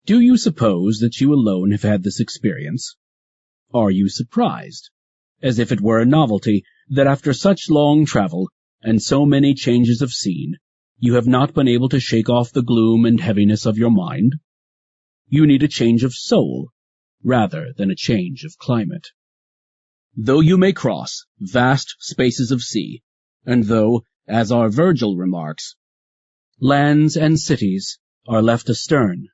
Do you suppose that you alone have had this experience? Are you surprised, as if it were a novelty, that after such long travel and so many changes of scene, you have not been able to shake off the gloom and heaviness of your mind? You need a change of soul, rather than a change of climate. Though you may cross vast spaces of sea, and though, as our Virgil remarks, lands and cities are left astern,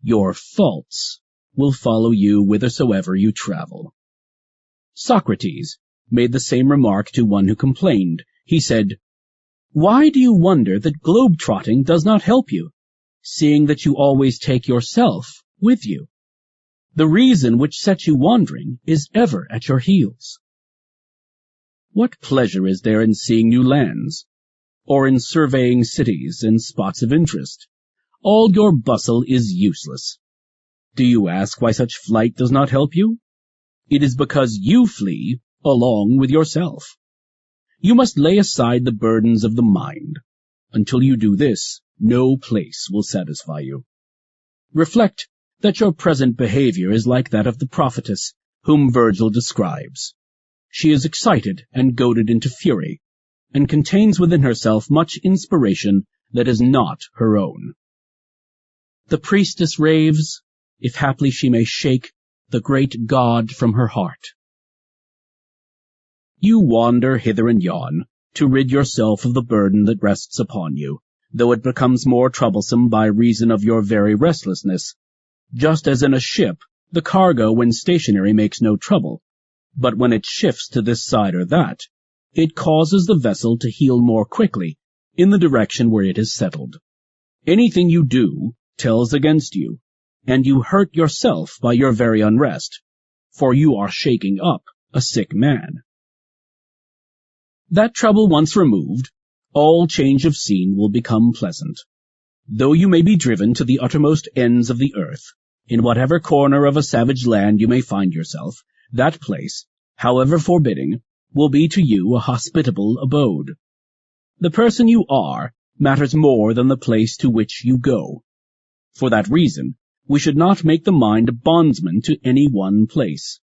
your faults will follow you whithersoever you travel. Socrates made the same remark to one who complained. He said, "Why do you wonder that globe-trotting does not help you, seeing that you always take yourself with you? The reason which sets you wandering is ever at your heels. What pleasure is there in seeing new lands, or in surveying cities and spots of interest? All your bustle is useless. Do you ask why such flight does not help you? It is because you flee along with yourself. You must lay aside the burdens of the mind. Until you do this, no place will satisfy you. Reflect that your present behavior is like that of the prophetess whom Virgil describes. She is excited and goaded into fury, and contains within herself much inspiration that is not her own. The priestess raves, if haply she may shake the great God from her heart. You wander hither and yon, to rid yourself of the burden that rests upon you, though it becomes more troublesome by reason of your very restlessness. Just as in a ship, the cargo when stationary makes no trouble, but when it shifts to this side or that, it causes the vessel to heel more quickly in the direction where it is settled. Anything you do tells against you, and you hurt yourself by your very unrest, for you are shaking up a sick man. That trouble once removed, all change of scene will become pleasant. Though you may be driven to the uttermost ends of the earth, in whatever corner of a savage land you may find yourself, that place, however forbidding, will be to you a hospitable abode. The person you are matters more than the place to which you go. For that reason, we should not make the mind a bondsman to any one place.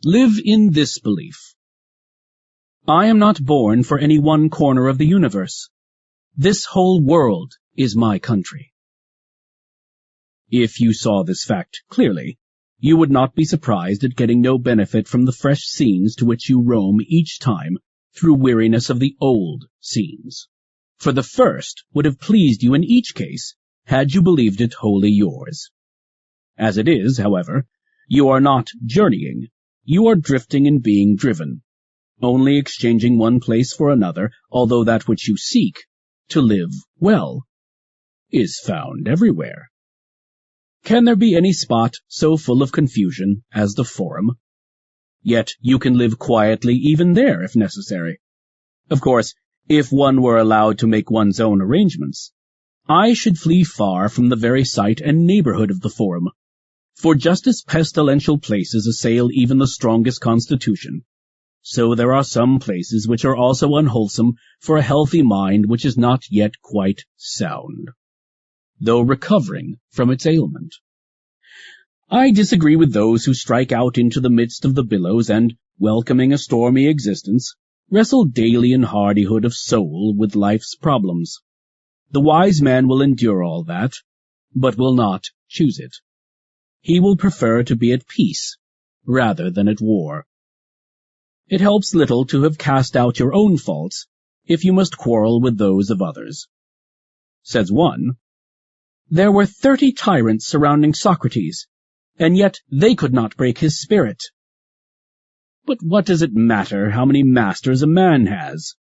Live in this belief: I am not born for any one corner of the universe. This whole world is my country. If you saw this fact clearly, you would not be surprised at getting no benefit from the fresh scenes to which you roam each time through weariness of the old scenes. For the first would have pleased you in each case, had you believed it wholly yours. As it is, however, you are not journeying, you are drifting and being driven, only exchanging one place for another, although that which you seek, to live well, is found everywhere. Can there be any spot so full of confusion as the Forum? Yet you can live quietly even there if necessary. Of course, if one were allowed to make one's own arrangements, I should flee far from the very sight and neighborhood of the Forum, for just as pestilential places assail even the strongest constitution, so there are some places which are also unwholesome for a healthy mind which is not yet quite sound, though recovering from its ailment. I disagree with those who strike out into the midst of the billows and, welcoming a stormy existence, wrestle daily in hardihood of soul with life's problems. The wise man will endure all that, but will not choose it. He will prefer to be at peace rather than at war. It helps little to have cast out your own faults if you must quarrel with those of others. Says one, "There were 30 tyrants surrounding Socrates, and yet they could not break his spirit." But what does it matter how many masters a man has?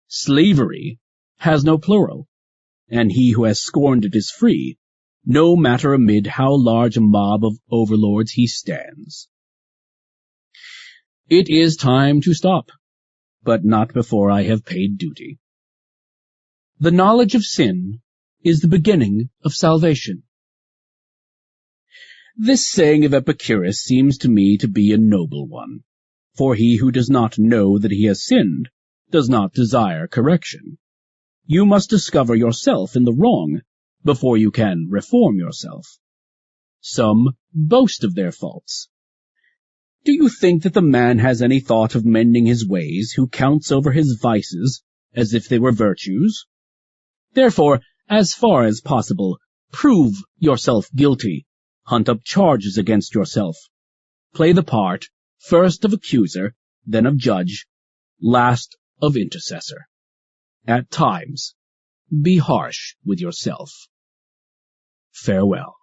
Slavery has no plural, and he who has scorned it is free, no matter amid how large a mob of overlords he stands. It is time to stop, but not before I have paid duty. The knowledge of sin is the beginning of salvation. This saying of Epicurus seems to me to be a noble one, for he who does not know that he has sinned does not desire correction. You must discover yourself in the wrong before you can reform yourself. Some boast of their faults. Do you think that the man has any thought of mending his ways who counts over his vices as if they were virtues? Therefore, as far as possible, prove yourself guilty, hunt up charges against yourself, play the part, first of accuser, then of judge, last of intercessor. At times, be harsh with yourself. Farewell.